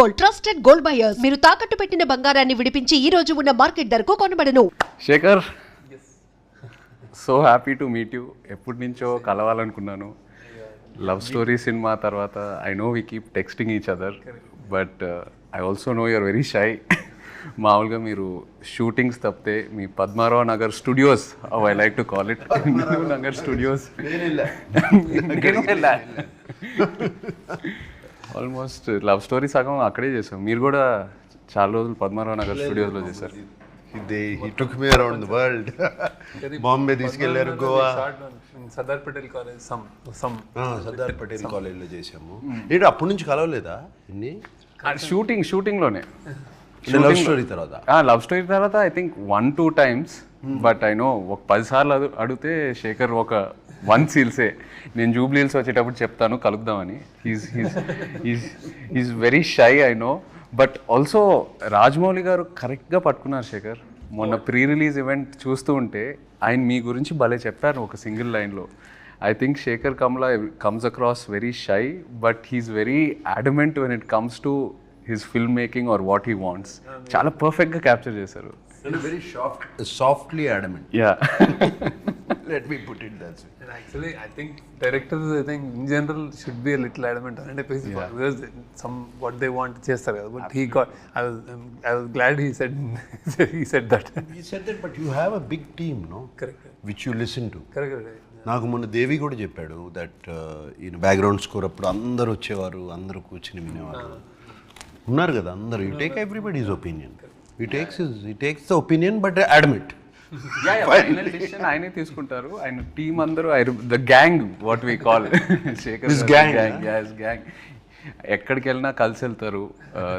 Gold, trusted gold buyers. మీరు తాకట్టు పెట్టిన బంగారాన్ని విడిపించి ఈ రోజు ఉన్న మార్కెట్ ధరకు కొనబడను. Shekhar, so happy to meet you. ఎప్పటి నుంచో కలవాలనుకున్నాను. లవ్ స్టోరీ సినిమా తర్వాత I know we keep texting each other, but I also know you're very shy. మామూలుగా మీరు షూటింగ్స్ తప్పితే మీ Padmarao Nagar studios, I like to call it Nagar studios, almost love story సగం అక్కడే చేసాం. మీరు కూడా చాలా రోజులు పద్మారావు నగర్ స్టూడియోస్లో చేశారు. He took me around the world. Bombay తీసుకెళ్లారు, గోవా, సర్దార్ పటేల్ కాలేజ్ సర్దార్ పటేల్ కాలేజ్లో చేసాము. ఏంటి అప్పటి నుంచి కలవలేదా ఇన్ని? షూటింగ్లోనే లవ్ స్టోరీ తర్వాత లవ్ స్టోరీ తర్వాత I think 1-2 times, but I know ఒక 10 సార్లు అడిగితే శేఖర్ ఒక 1 సీల్సే. నేను జూబ్లీ హిల్స్ వచ్చేటప్పుడు చెప్తాను కలుద్దామని. Is very shy, I know. But also Rajamouli garu కరెక్ట్గా పట్టుకున్నారు శేఖర్. మొన్న ప్రీ రిలీజ్ ఈవెంట్ చూస్తూ ఉంటే ఆయన మీ గురించి భలే చెప్పారు ఒక సింగిల్ లైన్లో. I think Shekhar Kamla comes across very shy, but he's very adamant when it comes to his film making or what he wants. చాలా పర్ఫెక్ట్గా క్యాప్చర్ చేశారు. Very softly adamant. Ya, let me put it that way. And actually I think directors, I think in general should be a little adamant on it, because some what they want చేస్తారు కదా. But he got, I was glad he said he said that. He said that, but you have a big team, no? Correct. Which you listen to. Correct. నాకు మొన్న దేవి కూడా చెప్పాడు that ఈయన background score అప్పుడు అందరు వచ్చేవారు, అందరూ కూర్చుని వినేవారు ఉన్నారు కదా అందరూ. You take everybody's opinion. he takes the opinion but admit. Final decision ఆయనే తీసుకుంటారు. ఆయన టీం అందరూ the gang what we call Shekhar gang. ఎక్కడికి వెళ్ళినా కలిసి వెళ్తారు.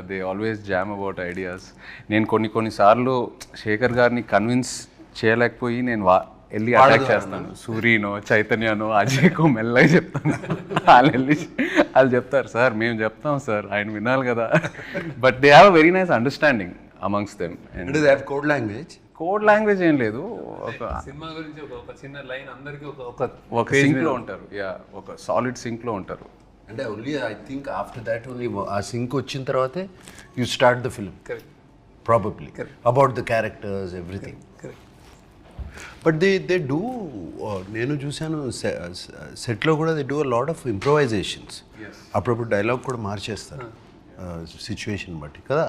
They always jam about ideas. నేను కొన్నిసార్లు శేఖర్ గారిని కన్విన్స్ చేయలేకపోయి నేను వెళ్ళి అటాక్ చేస్తాను. సూర్యనో చైతన్యనో అజయ్కో మెల్లగా చెప్తాను. వాళ్ళు చెప్తారు సార్ మేము చెప్తాం సార్, ఆయన వినాలి కదా. But they have a very nice understanding amongst them. Code language ఏం లేదు. ఒక సినిమా గురించి ఒక చిన్న లైన్ అందరికి ఒక సింక్లో ఉంటారు. యా, ఒక సాలిడ్ సింక్లో ఉంటారు. అంటే only I think after that only ఆ సింక్ వచ్చిన తర్వాతే you start the film probably about the characters everything. But they do, నేను చూశాను సెట్లో కూడా they do a lot of improvisations. అప్పుడప్పుడు డైలాగ్ కూడా మార్చేస్తారు సిచ్యువేషన్ బట్టి కదా.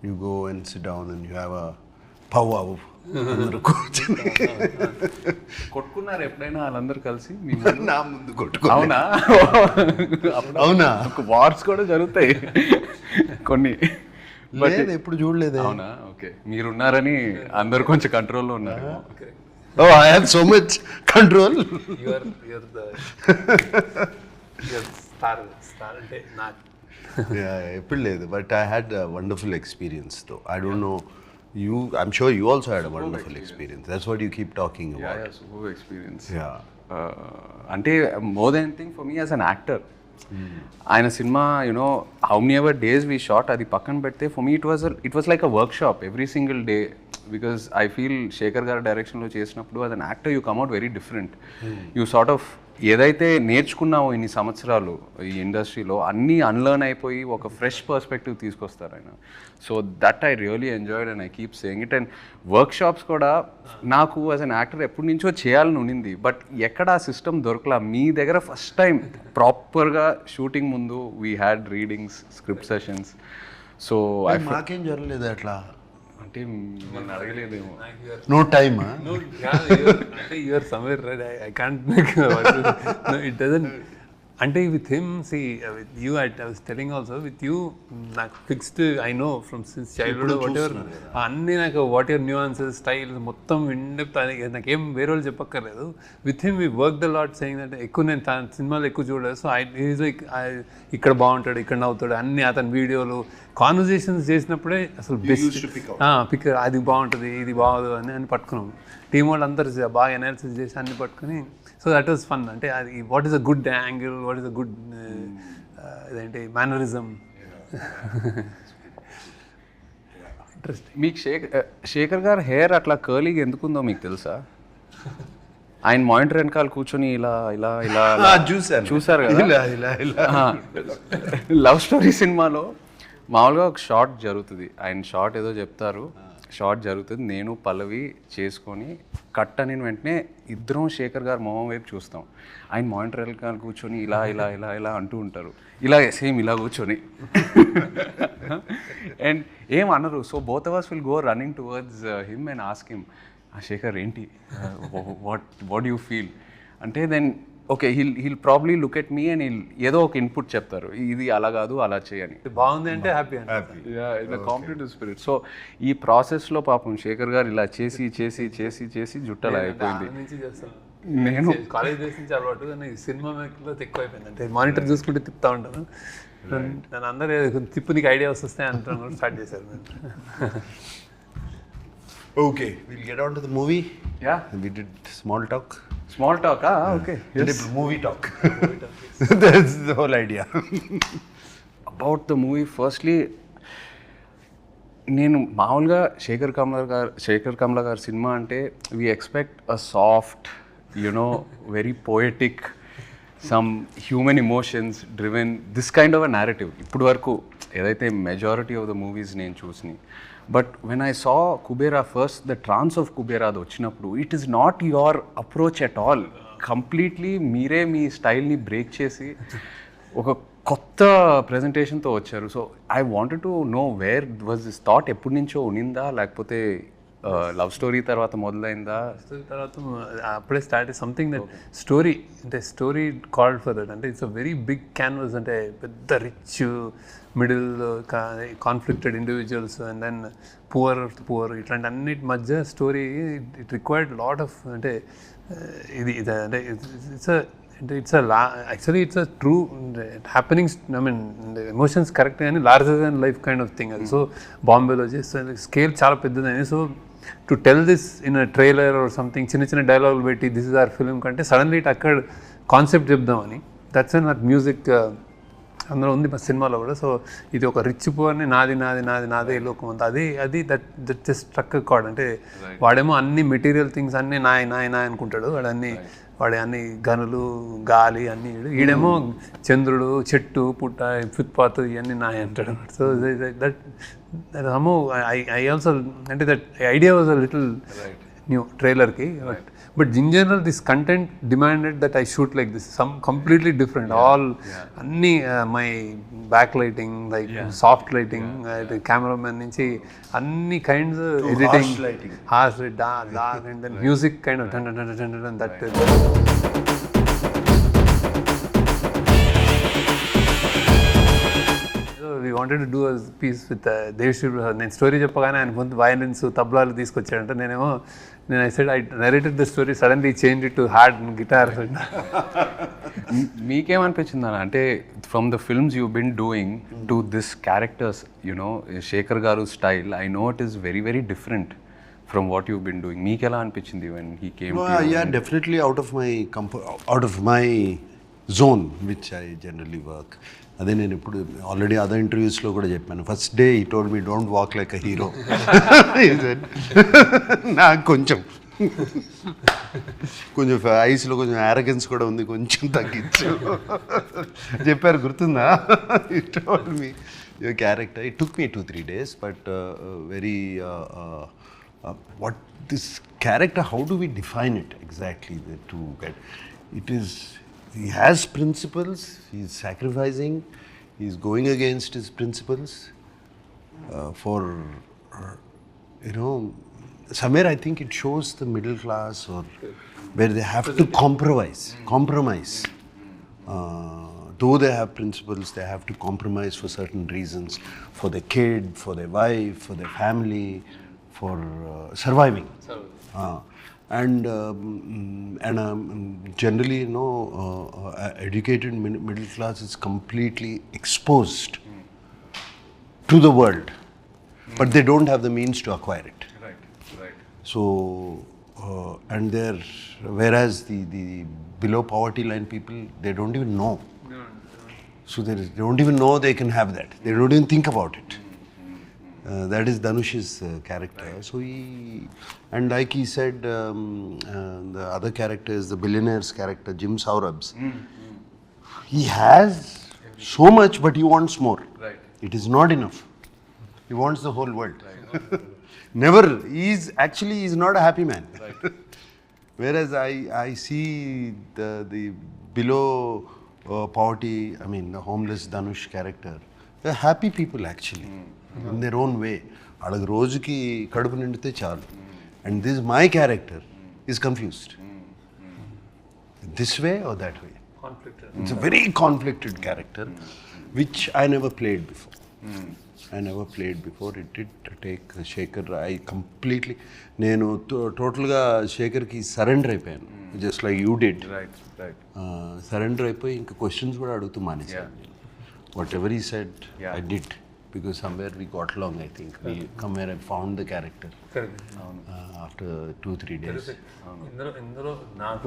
You go and SIT down and you have a pow అందరూ కూర్చొని కొట్టుకున్నారు ఎప్పుడైనా వాళ్ళందరూ కలిసి నా ముందు కొట్టుకో. అవునా? అవునా? వార్స్ కూడా జరుగుతాయి కొన్ని. లేదు, ఎప్పుడు చూడలేదు. అవునా? ఓకే, మీరున్నారని అందరు కొంచెం కంట్రోల్లో ఉన్నారు. Oh, I have so much control. you're the star అంటే నాకు. ఎప్పుడు లేదు, but I had a wonderful experience though. I don't know, I'm sure you also had a wonderful experience. That's what you keep talking about. Yeah, superb experience. Yeah. అంటే more than anything for me as an actor, ఆయన సినిమా you know how many ever days we shot అది పక్కన పెడితే for me it was like a workshop every single day. Because I feel Shekhar గారి డైరెక్షన్లో చేసినప్పుడు as an actor you come out very different. You sort of ఏదైతే నేర్చుకున్నావో ఇన్ని సంవత్సరాలు ఈ ఇండస్ట్రీలో అన్నీ అన్లర్న్ అయిపోయి ఒక ఫ్రెష్ పర్స్పెక్టివ్ తీసుకొస్తారు ఆయన. So that I really enjoyed and I keep saying it. And work shops కూడా నాకు యాజ్ అన్ యాక్టర్ ఎప్పటి నుంచో చేయాలని ఉండింది, బట్ ఎక్కడ ఆ సిస్టమ్ దొరకలా. మీ దగ్గర ఫస్ట్ టైం ప్రాపర్గా షూటింగ్ ముందు we had readings, script sessions. So మాకేం జరగలేదు అట్లా. అంటే మిమ్మల్ని అడగలేదేమో. No time. అంటే you're somewhere right. I can't make it doesn't. అంటే with him see with you I was telling also with you నాకు fixed I know from since childhood whatever అన్నీ నాకు వాట్ ఎవర్ న్యూఆన్సెస్ స్టైల్స్ మొత్తం in depth నాకేం వేరే వాళ్ళు చెప్పక్కర్లేదు. With him we work the lot saying అంటే ఎక్కువ నేను సినిమాలు ఎక్కువ చూడలేదు. సో ఈజ్ లైక్ ఇక్కడ బాగుంటాడు, ఇక్కడ నవ్వుతాడు, అన్ని అతని వీడియోలు కాన్వర్జేషన్స్ చేసినప్పుడే అసలు బెస్ట్ పిక్ అది బాగుంటుంది ఇది బాగోదు అని పట్టుకున్నాం. టీం వాళ్ళు అందరూ బాగా అనాలిసిస్ చేసి అన్ని పట్టుకుని. So that was fun. అంటే అది what is a good angle, what is a good ఇదేంటి మేనరిజం. ఇంట్రెస్టింగ్. మీకు శేఖర్ గారు హెయిర్ అట్లా కర్లీగా ఎందుకుందో మీకు తెలుసా? ఆయన మానిటర్ వెనకాల కూర్చొని ఇలా ఇలా ఇలా చూసారు కదా. లవ్ స్టోరీ సినిమాలో మామూలుగా ఒక షార్ట్ జరుగుతుంది, ఆయన షార్ట్ ఏదో చెప్తారు, షార్ట్ జరుగుతుంది, నేను పల్లవి చేసుకొని కట్ అని వెంటనే ఇద్దరం శేఖర్ గారు మొహం వైపు చూస్తాం. ఆయన మానిటర్ గారు కూర్చొని ఇలా ఇలా ఇలా ఇలా అంటూ ఉంటారు, ఇలా సేమ్ ఇలా కూర్చొని అండ్ ఏం అనరు. So both of us will go running towards him and ask him, Shekhar ఏంటి, వాట్ యూ ఫీల్ అంటే, then okay he'll probably look at me and ఏదో ఒక ఇన్పుట్ చెప్తారు, ఇది అలా కాదు అలా చేయని. బాగుంది అంటే హ్యాపీ కాంపిటేటివ్ స్పిరిట్. సో ఈ ప్రాసెస్లో పాపం శేఖర్ గారు ఇలా చేసి చేసి చేసి చేసి జుట్టలా అయిపోయింది. నుంచి చేస్తాను నేను కాలేజ్ డేస్ నుంచి అలవాటు, కానీ సినిమా మేకర్లో ఎక్కువ అయిపోయింది. అంటే మానిటర్ చూసుకుంటే తిప్పుతా ఉంటాను, నన్ను అందరూ తిప్పు నీకు ఐడియా వస్తే అంటాను స్టార్ట్ చేశారు. Okay, we'll get on to the movie. Yeah. We did small talk. Small talk okay Movie talk. That's the whole idea. About the movie firstly నేను మామూలుగా శేఖర్ కమ్ల గారి సినిమా అంటే we expect a soft you know very poetic some human emotions driven this kind of a narrative ఇప్పుడు వరకు ఏదైతే majority of the movies నేను చూసినాయి. But when I saw Kuberaa first, the trance of Kuberaa అది వచ్చినప్పుడు it is not your approach at all, completely మీరే మీ స్టైల్ని break చేసి ఒక కొత్త ప్రజెంటేషన్తో వచ్చారు. So I wanted to know where was this thought, ఎప్పటి నుంచో ఉనిందా లేకపోతే లవ్ స్టోరీ తర్వాత మొదలైందా? తర్వాత అప్పుడే స్టార్ట్ సంథింగ్ దట్ స్టోరీ, అంటే స్టోరీ కాల్డ్ ఫర్ దట్. అంటే it's a very big canvas, అంటే పెద్ద rich middle conflicted individuals and then poor ఇట్లాంటి అన్నిటి మధ్య story it required lot of, అంటే ఇది అంటే it's actually it's a true happenings, I mean emotions correct కానీ larger than life kind of thing అది. సో బాంబేలో చేస్తే స్కేల్ చాలా పెద్దదని. So to tell this in a trailer or something చిన్న చిన్న డైలాగులు పెట్టి దిస్ ఇస్ అవర్ ఫిల్మ్ కంటే సడన్లీ ఇట్ అక్కడ కాన్సెప్ట్ చెప్దామని, దట్స్ నాకు మ్యూజిక్ అందులో ఉంది మా సినిమాలో కూడా. సో ఇది ఒక రిచ్ పువర్ని నాదే లోకం అంతా అది దట్ జస్ట్ స్ట్రక్ కార్డ్. అంటే వాడేమో అన్ని మెటీరియల్ థింగ్స్ అన్నీ నాయ అనుకుంటాడు, వాడి అన్ని గనులు గాలి అన్నీ, ఈడేమో చంద్రుడు చెట్టు పుట్ట ఫుట్పాత్ ఇవన్నీ నాయ అంటాడు. సో దట్ హమో ఐ ఆల్సో, అంటే that idea was a little new ట్రైలర్కి. But in general this content demanded that I shoot like this, some completely different all అన్నీ my back lighting like soft lighting, cameraman నుంచి అన్ని kinds editing, harsh dark and then music kind of that. We wanted to do a piece with Devshri Prasad. నేను story చెప్పగానే ఆయన ముందు violins తబలాలు తీసుకొచ్చాడంటే నేను I said I narrated the story, suddenly changed it to hard guitar. మీకేమనిపించింది అన్న, అంటే from the films you been doing to this characters you know Shekhar garu style, I know it is very very different from what you been doing. మీకు ఎలా అనిపించింది when he came to you? Yeah, definitely out of my out of my zone which I generally work. అదే నేను ఇప్పుడు already other ఇంటర్వ్యూస్లో కూడా చెప్పాను. First day ఈ told me don't walk like a hero. నాకు కొంచెం ఐస్లో కొంచెం యారగెన్స్ కూడా ఉంది, కొంచెం తగ్గించు చెప్పారు, గుర్తుందా? ఈ told me your character. It took me 2-3 days, but very what this character, how do we define it exactly to get it is, he has principles, he is sacrificing, he is going against his principles for you know, somewhere I think it shows the middle class or where they have to compromise. Though they have principles, they have to compromise for certain reasons, for their kid, for their wife, for their family, for surviving. And generally, you know, educated middle class is completely exposed to the world, but they don't have the means to acquire it. Right. So, and whereas the below poverty line people, they don't even know. So they don't even know they can have that. They don't even think about it. That is Dhanush's character. Right. So and like he said, the other character is the billionaire's character, Jim Saurabh's. He has so much, but he wants more. Right. It is not enough. He wants the whole world. Never. He's not a happy man. Whereas I see the below poverty, I mean the homeless Dhanush character, they're happy people actually, in their own way. వాళ్ళకి రోజుకి కడుపు నిండితే చాలు. And this my character is confused. This way or that way. Conflicted. It's a very conflicted character, which I never played before. It did take Shekhar. I completely, నేను టోటల్గా శేఖర్కి surrender అయిపోయాను, just like you did. Right right surrender అయిపోయి ఇంకా questions కూడా అడుగుతూ మానేసాను. Whatever he said I did, because somewhere we got long. I think we come where I found the character Correct. After 2-3 days. ఇందులో నాకు